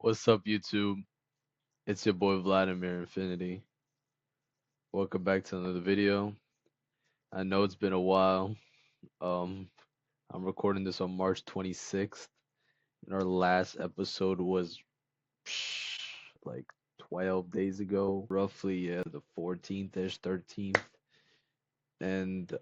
What's up, YouTube? It's your boy Vladimir Infinity. Welcome back to another video. I know it's been a while. Um, I'm recording this on March 26th, and our last episode was like 12 days ago, roughly, yeah, the 14th-ish, 13th. And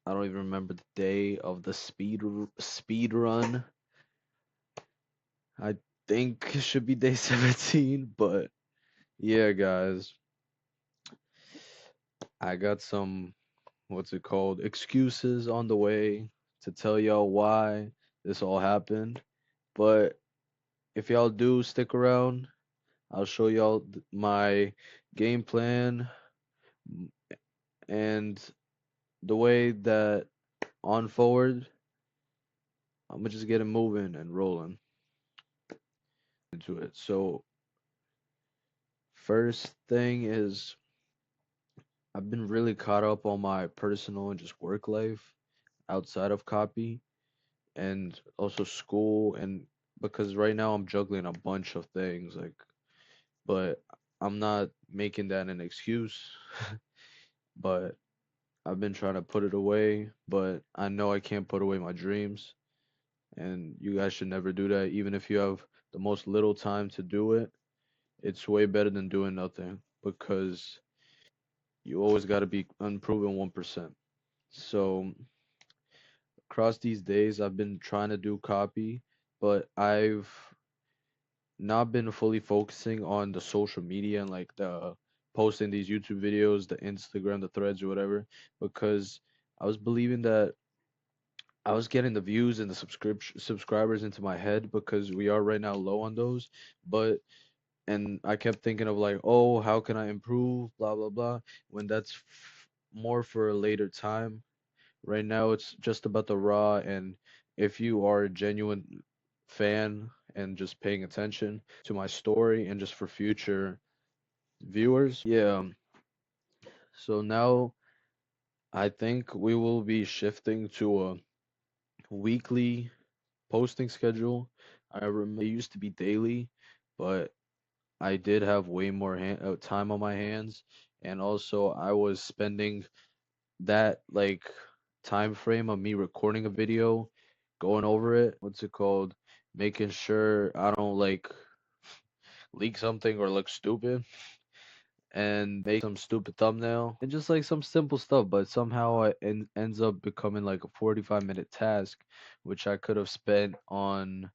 I don't even remember the day of the speed run. I think it should be day 17, but yeah, guys, I got some what's it called, excuses on the way to tell y'all why this all happened. But if y'all do stick around, I'll show y'all my game plan and the way that on forward, I'm gonna just get it moving and rolling into it. So, first thing is I've been really caught up on my personal and just work life outside of copy and also school and because right now I'm juggling a bunch of things but I'm not making that an excuse but I've been trying to put it away, but I know I can't put away my dreams, and you guys should never do that. Even if you have the most little time to do it, it's way better than doing nothing because you always got to be unproven 1%. So across these days I've been trying to do copy, but I've not been fully focusing on the social media and like the posting these YouTube videos, the Instagram, the threads or whatever, because I was believing that I was getting the views and the subscribers into my head because we are right now low on those. But and I kept thinking of like, oh, how can I improve, blah blah blah, when that's more for a later time. Right now, it's just about the raw, and if you are a genuine fan and just paying attention to my story and just for future viewers, yeah. So now I think we will be shifting to a weekly posting schedule. I remember it used to be daily, but I did have way more time on my hands, and also I was spending that like time frame of me recording a video, going over it, what's it called, making sure I don't like leak something or look stupid and make some stupid thumbnail and just like some simple stuff, but somehow it ends up becoming like a 45-minute task, which I could have spent on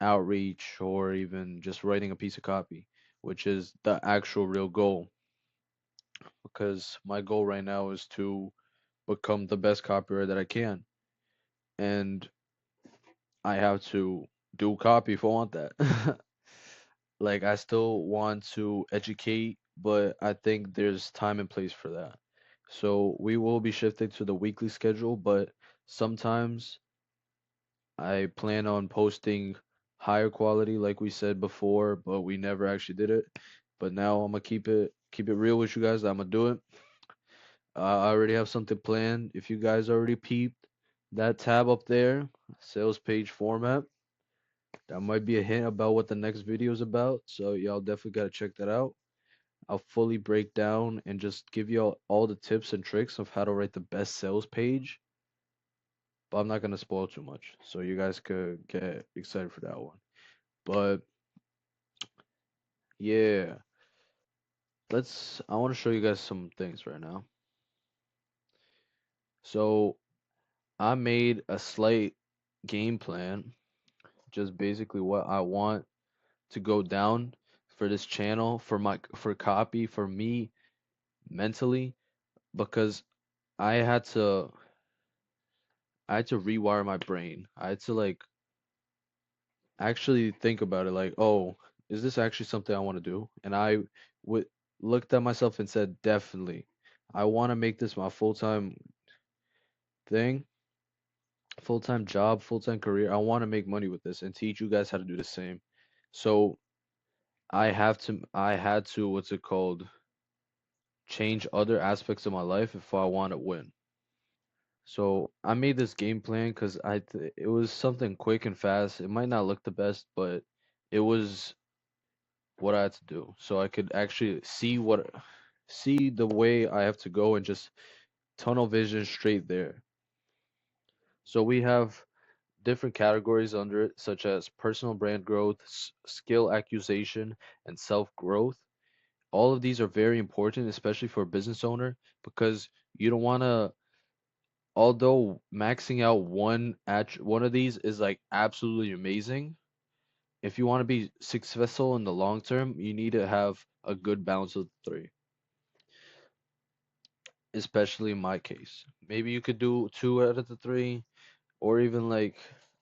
outreach or even just writing a piece of copy, which is the actual real goal. Because my goal right now is to become the best copywriter that I can. And I have to do copy if I want that. Like I still want to educate, but I think there's time and place for that. So we will be shifting to the weekly schedule, but sometimes I plan on posting higher quality, like we said before, but we never actually did it. But now I'm gonna keep it real with you guys. I'm gonna do it. I already have something planned. If you guys already peeped that tab up there, sales page format, that might be a hint about what the next video is about. So y'all definitely gotta check that out. I'll fully break down and just give you all the tips and tricks of how to write the best sales page. But I'm not gonna spoil too much, so you guys could get excited for that one. But yeah, I want to show you guys some things right now. So I made a slight game plan, just basically what I want to go down for this channel, for copy, for me mentally, because I had to I had to rewire my brain. I had to like actually think about it like, oh, is this actually something I want to do? And I would looked at myself and said, definitely. I want to make this my full-time thing, full-time job, full-time career. I want to make money with this and teach you guys how to do the same. So I had to, what's it called, change other aspects of my life if I want to win. So I made this game plan because it was something quick and fast. It might not look the best, but it was what I had to do. So I could actually see the way I have to go and just tunnel vision straight there. So we have different categories under it, such as personal brand growth, skill acquisition, and self growth. All of these are very important, especially for a business owner, because you don't want to, although maxing out one of these is like absolutely amazing, if you want to be successful in the long term, you need to have a good balance of the three, especially in my case. Maybe you could do two out of the three, or even like,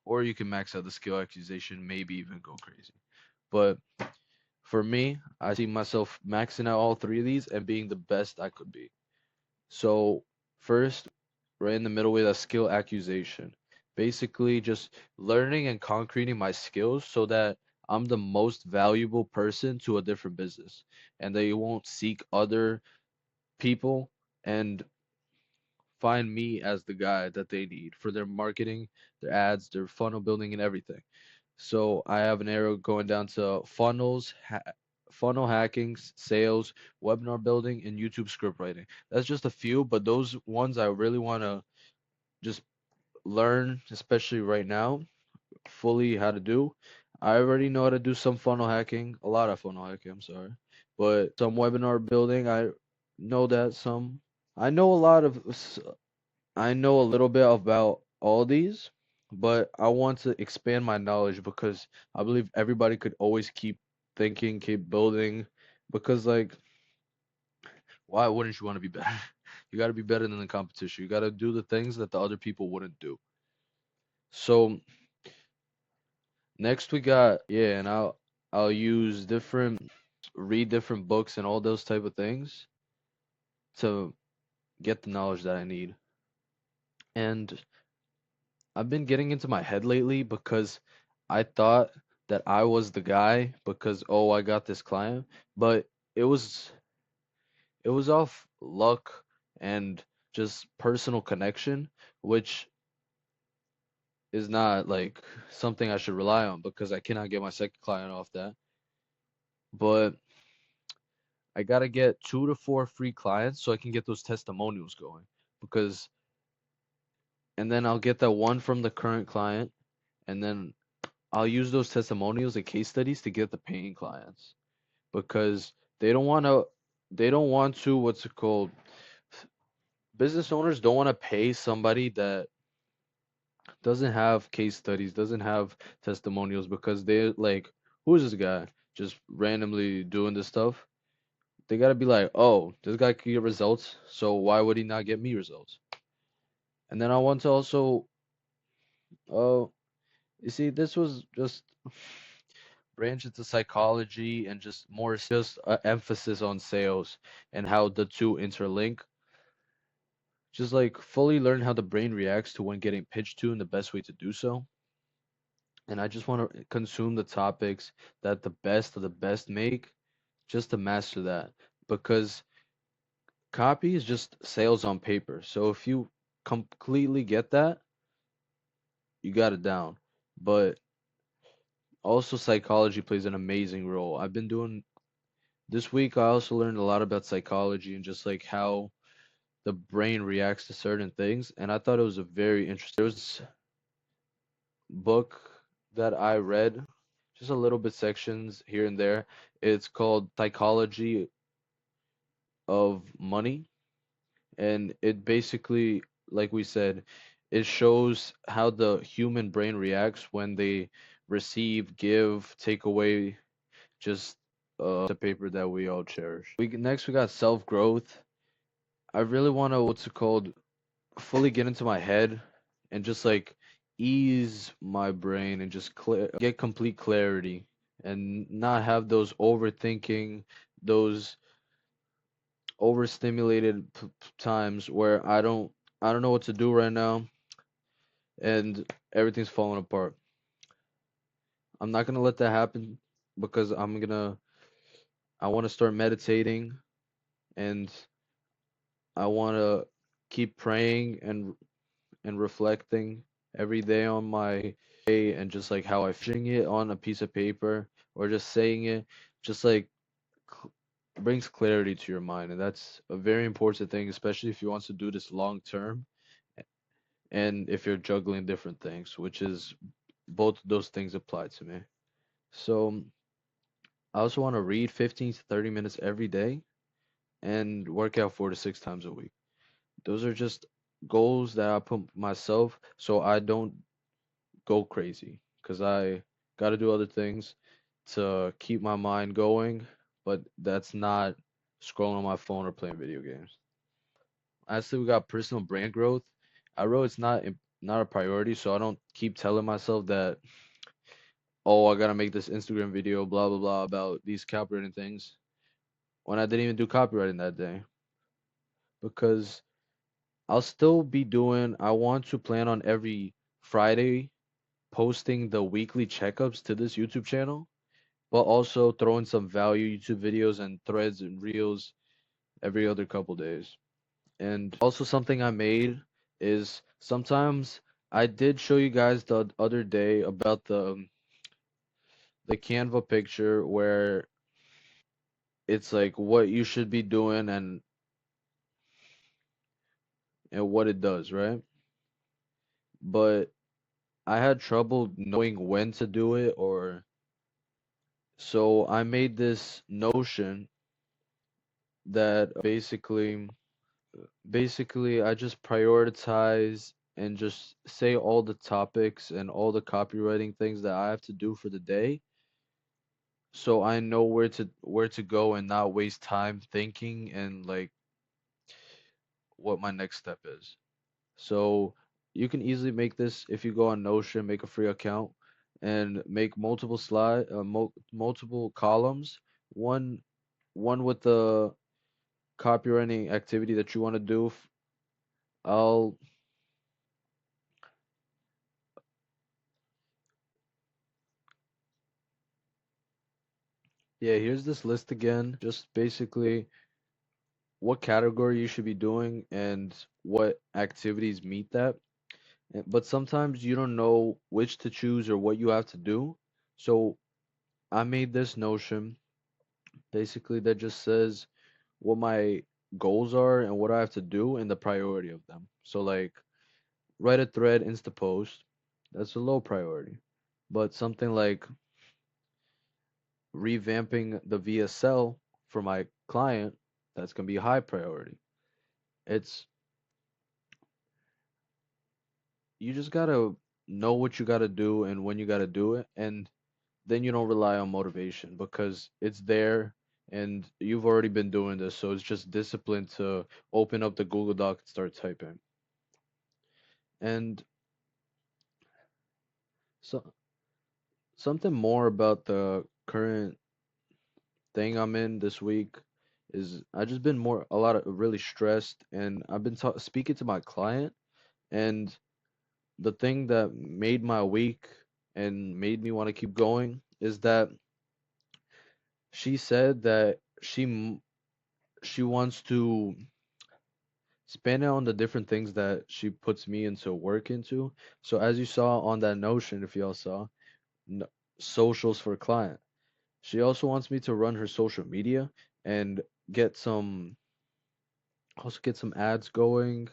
or you can max out the skill accusation, maybe even go crazy. But for me, I see myself maxing out all three of these and being the best I could be. So, first, right in the middle with a skill accusation. Basically, just learning and concreting my skills so that I'm the most valuable person to a different business and they won't seek other people and find me as the guy that they need for their marketing, their ads, their funnel building, and everything. So I have an arrow going down to funnel hacking, sales, webinar building, and YouTube script writing. That's just a few, but those ones I really want to just learn, especially right now, fully how to do. I already know how to do some funnel hacking, a lot of funnel hacking, I'm sorry. But some webinar building, I know that some. I know a lot of I know a little bit about all these, but I want to expand my knowledge because I believe everybody could always keep thinking, keep building, because like, why wouldn't you want to be better? You got to be better than the competition. You got to do the things that the other people wouldn't do. So next we got, yeah, and I'll use read different books and all those type of things to get the knowledge that I need. And I've been getting into my head lately because I thought that I was the guy because oh I got this client, but it was it was off luck and just personal connection, which is not like something I should rely on because I cannot get my second client off that. But I gotta get 2 to 4 free clients so I can get those testimonials going because and then I'll get that one from the current client and then I'll use those testimonials and case studies to get the paying clients because they don't want to what's it called business owners don't want to pay somebody that doesn't have case studies, doesn't have testimonials because they're like, who's this guy just randomly doing this stuff? They got to be like, oh, this guy can get results, so why would he not get me results? And then I want to also, oh, you see, this was just branch into psychology and just more just emphasis on sales and how the two interlink. Just like fully learn how the brain reacts to when getting pitched to and the best way to do so. And I just want to consume the topics that the best of the best make just to master that. Because copy is just sales on paper. So if you completely get that, you got it down. But also psychology plays an amazing role. I've been doing this week I also learned a lot about psychology and just like how the brain reacts to certain things and I thought it was a very interesting there was book that I read, just a little bit sections here and there. It's called Psychology of Money, and it basically, like we said, it shows how the human brain reacts when they receive, give, take away, just the paper that we all cherish. We got self-growth. I really want to what's it called fully get into my head and just like ease my brain and just get complete clarity and not have those overthinking, those overstimulated times where I don't know what to do right now and everything's falling apart. I'm not gonna let that happen because I want to start meditating and I want to keep praying and reflecting every day on my day and just like how I fishing it on a piece of paper or just saying it, just like cl- brings clarity to your mind, and that's a very important thing, especially if you want to do this long term, and if you're juggling different things, which is both those things apply to me. So I also want to read 15 to 30 minutes every day and work out 4 to 6 times a week. Those are just goals that I put myself so I don't go crazy because I got to do other things to keep my mind going, but that's not scrolling on my phone or playing video games. Lastly, we got personal brand growth. I wrote it's not a priority, so I don't keep telling myself that, oh, I gotta make this Instagram video, blah blah blah, about these copywriting things when I didn't even do copywriting that day because I'll still be doing. I want to plan on every Friday posting the weekly checkups to this YouTube channel, but also throwing some value YouTube videos and threads and reels every other couple days. And also something I made is sometimes I did show you guys the other day about the Canva picture where it's like what you should be doing and what it does, right? But I had trouble knowing when to do it or so I made this notion that basically I just prioritize and just say all the topics and all the copywriting things that I have to do for the day so I know where to go and not waste time thinking and like what my next step is. So you can easily make this if you go on Notion, make a free account and make multiple columns, one one with the copywriting activity that you want to do. I'll Yeah, here's this list again. Just basically what category you should be doing and what activities meet that. But sometimes you don't know which to choose or what you have to do. So I made this notion basically that just says what my goals are and what I have to do and the priority of them. So like write a thread, Insta post, that's a low priority. But something like revamping the VSL for my client, that's gonna be high priority. It's you just gotta know what you gotta do and when you gotta do it, and then you don't rely on motivation because it's there and you've already been doing this, so it's just discipline to open up the Google Doc and start typing. And so something more about the current thing I'm in this week is I just been more a lot of really stressed and I've been speaking to my client and the thing that made my week and made me want to keep going is that she said that she wants to spend it on the different things that she puts me into work into. So as you saw on that Notion, if y'all saw, n socials for client. She also wants me to run her social media and get some also get some ads going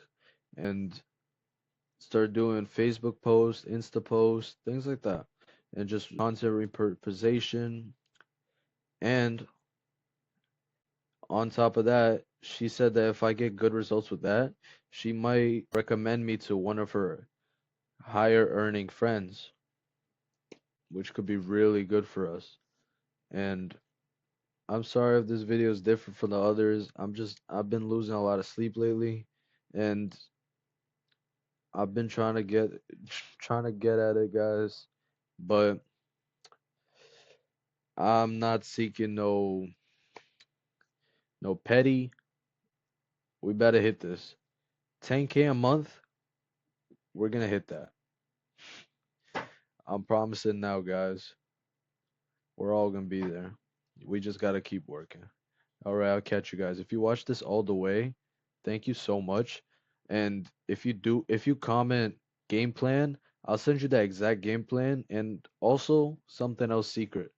and start doing Facebook posts, Insta posts, things like that. And just content repurposation. And on top of that, she said that if I get good results with that, she might recommend me to one of her higher earning friends, which could be really good for us. And I'm sorry if this video is different from the others. I've been losing a lot of sleep lately, and I've been trying to get at it, guys. But I'm not seeking no petty. We better hit this. 10K a month, we're gonna hit that. I'm promising now, guys. We're all gonna be there. We just gotta keep working. All right, I'll catch you guys. If you watch this all the way, thank you so much. And if you comment game plan, I'll send you that exact game plan and also something else secret.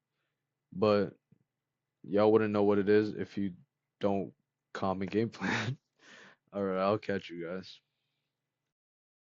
but y'all wouldn't know what it is if you don't comment game plan. All right, I'll catch you guys.